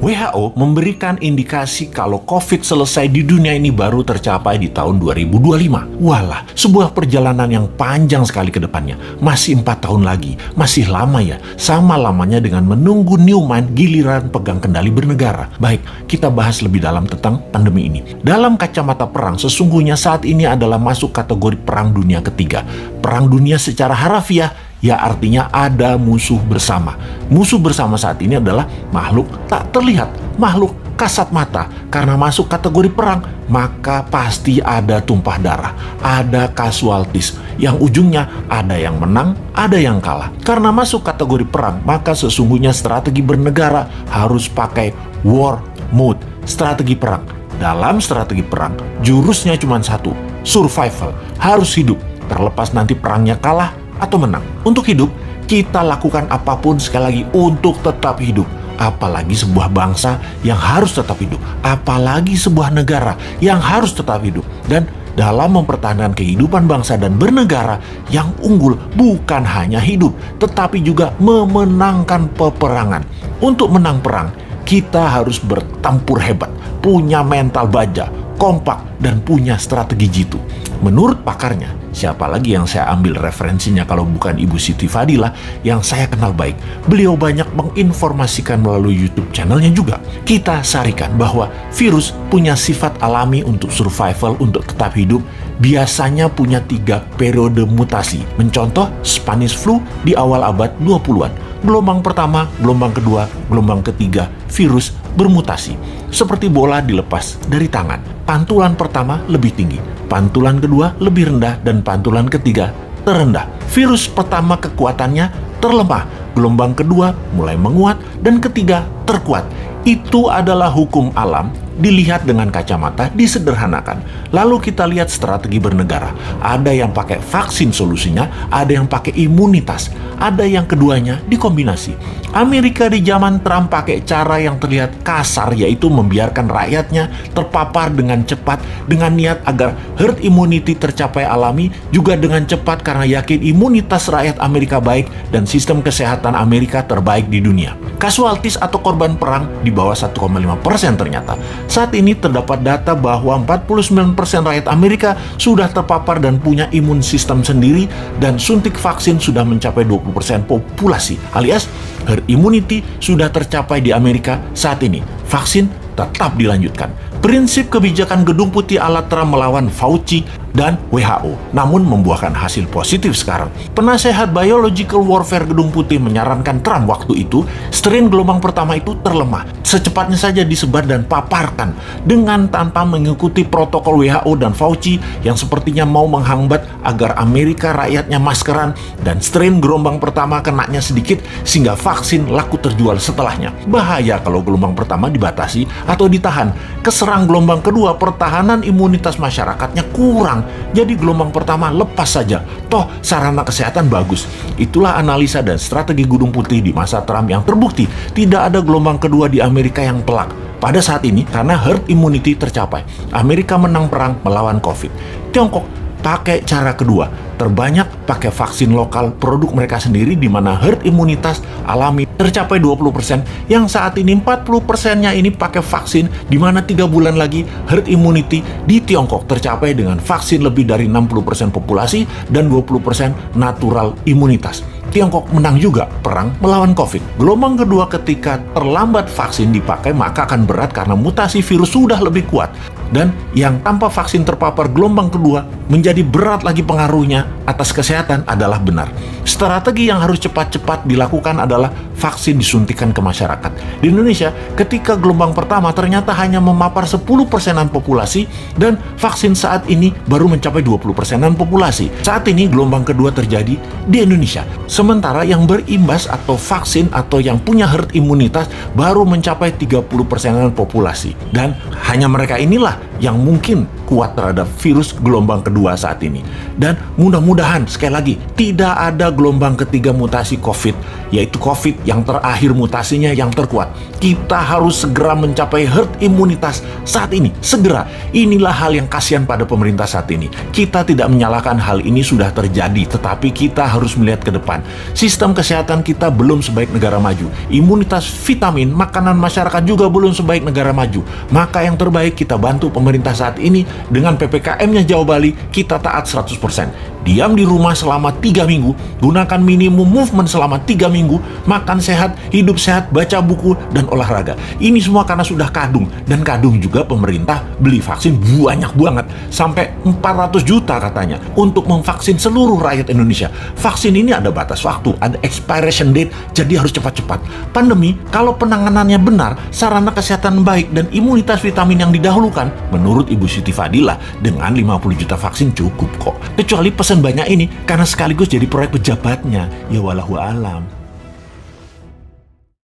WHO memberikan indikasi kalau COVID selesai di dunia ini baru tercapai di tahun 2025. Walah, sebuah perjalanan yang panjang sekali ke depannya. Masih 4 tahun lagi. Masih lama ya. Sama lamanya dengan menunggu Newman giliran pegang kendali bernegara. Baik, kita bahas lebih dalam tentang pandemi ini. Dalam kacamata perang, sesungguhnya saat ini adalah masuk kategori perang dunia ketiga. Perang dunia secara harafiah, ya artinya ada musuh bersama. Musuh bersama saat ini adalah makhluk tak terlihat, makhluk kasat mata. Karena masuk kategori perang, maka pasti ada tumpah darah, ada casualties, yang ujungnya ada yang menang, ada yang kalah. Karena masuk kategori perang, maka sesungguhnya strategi bernegara harus pakai war mode, strategi perang. Dalam strategi perang, jurusnya cuma satu, survival, harus hidup, terlepas nanti perangnya kalah atau menang. Untuk hidup, kita lakukan apapun sekali lagi untuk tetap hidup. Apalagi sebuah bangsa yang harus tetap hidup. Apalagi sebuah negara yang harus tetap hidup. Dan dalam mempertahankan kehidupan bangsa dan bernegara, yang unggul bukan hanya hidup, tetapi juga memenangkan peperangan. Untuk menang perang, kita harus bertempur hebat, punya mental baja, kompak, dan punya strategi jitu. Menurut pakarnya, siapa lagi yang saya ambil referensinya kalau bukan Ibu Siti Fadila yang saya kenal baik. Beliau banyak menginformasikan melalui YouTube channelnya juga. Kita sarikan bahwa virus punya sifat alami untuk survival, untuk tetap hidup. Biasanya punya 3 periode mutasi. Mencontoh Spanish flu di awal abad 20-an. Gelombang pertama, gelombang kedua, gelombang ketiga, virus bermutasi. Seperti bola dilepas dari tangan. Pantulan pertama lebih tinggi, pantulan kedua lebih rendah, dan pantulan ketiga terendah. Virus pertama kekuatannya terlemah, gelombang kedua mulai menguat, dan ketiga terkuat. Itu adalah hukum alam, dilihat dengan kacamata, disederhanakan. Lalu kita lihat strategi bernegara. Ada yang pakai vaksin solusinya, ada yang pakai imunitas, ada yang keduanya dikombinasi. Amerika di zaman Trump pakai cara yang terlihat kasar, yaitu membiarkan rakyatnya terpapar dengan cepat, dengan niat agar herd immunity tercapai alami, juga dengan cepat karena yakin imunitas rakyat Amerika baik dan sistem kesehatan Amerika terbaik di dunia. Casualties atau korban perang di bawah 1,5% ternyata. Saat ini terdapat data bahwa 49% rakyat Amerika sudah terpapar dan punya imun sistem sendiri, dan suntik vaksin sudah mencapai 20% populasi, alias herd immunity sudah tercapai di Amerika saat ini. Vaksin tetap dilanjutkan. Prinsip kebijakan Gedung Putih ala Trump melawan Fauci dan WHO, namun membuahkan hasil positif sekarang. Penasehat Biological Warfare Gedung Putih menyarankan Trump waktu itu, strain gelombang pertama itu terlemah. Secepatnya saja disebar dan paparkan dengan tanpa mengikuti protokol WHO dan Fauci yang sepertinya mau menghambat agar Amerika rakyatnya maskeran dan strain gelombang pertama kenanya sedikit sehingga vaksin laku terjual setelahnya. Bahaya kalau gelombang pertama dibatasi atau ditahan. Keserang gelombang kedua, pertahanan imunitas masyarakatnya kurang. Jadi gelombang pertama lepas saja. Toh sarana kesehatan bagus. Itulah analisa dan strategi Gedung Putih di masa Trump yang terbukti tidak ada gelombang kedua di Amerika yang telak. Pada saat ini karena herd immunity tercapai, Amerika menang perang melawan COVID. Tiongkok pakai cara kedua, terbanyak pakai vaksin lokal produk mereka sendiri, di mana herd imunitas alami tercapai 20%, yang saat ini 40%-nya ini pakai vaksin, di mana 3 bulan lagi herd immunity di Tiongkok tercapai dengan vaksin lebih dari 60% populasi dan 20% natural imunitas. Tiongkok menang juga perang melawan COVID. Gelombang kedua ketika terlambat vaksin dipakai, maka akan berat karena mutasi virus sudah lebih kuat. Dan yang tanpa vaksin terpapar gelombang kedua menjadi berat lagi pengaruhnya atas kesehatan adalah benar. Strategi yang harus cepat-cepat dilakukan adalah vaksin disuntikan ke masyarakat. Di Indonesia, ketika gelombang pertama ternyata hanya memapar 10%-an populasi, dan vaksin saat ini baru mencapai 20%-an populasi. Saat ini gelombang kedua terjadi di Indonesia. Sementara yang berimbas atau vaksin atau yang punya herd imunitas baru mencapai 30%-an populasi. Dan hanya mereka inilah yang mungkin kuat terhadap virus gelombang kedua saat ini. Dan mudah-mudahan, sekali lagi, tidak ada gelombang ketiga mutasi COVID, yaitu COVID yang terakhir mutasinya yang terkuat. Kita harus segera mencapai herd imunitas saat ini, segera. Inilah hal yang kasihan pada pemerintah saat ini. Kita tidak menyalahkan hal ini sudah terjadi, tetapi kita harus melihat ke depan. Sistem kesehatan kita belum sebaik negara maju. Imunitas vitamin, makanan masyarakat juga belum sebaik negara maju. Maka yang terbaik kita bantu pemerintah saat ini dengan PPKM-nya Jawa Bali, kita taat 100%. Diam di rumah selama 3 minggu, gunakan minimum movement selama 3 minggu, makan sehat, hidup sehat, baca buku, dan olahraga. Ini semua karena sudah kadung, dan kadung juga pemerintah beli vaksin banyak banget, sampai 400 juta katanya, untuk memvaksin seluruh rakyat Indonesia. Vaksin ini ada batas waktu, ada expiration date, jadi harus cepat-cepat. Pandemi, kalau penanganannya benar, sarana kesehatan baik, dan imunitas vitamin yang didahulukan, menurut Ibu Siti Fadilah, dengan 50 juta vaksin cukup kok. Kecuali pesan banyak ini karena sekaligus jadi proyek pejabatnya. Ya walahu alam.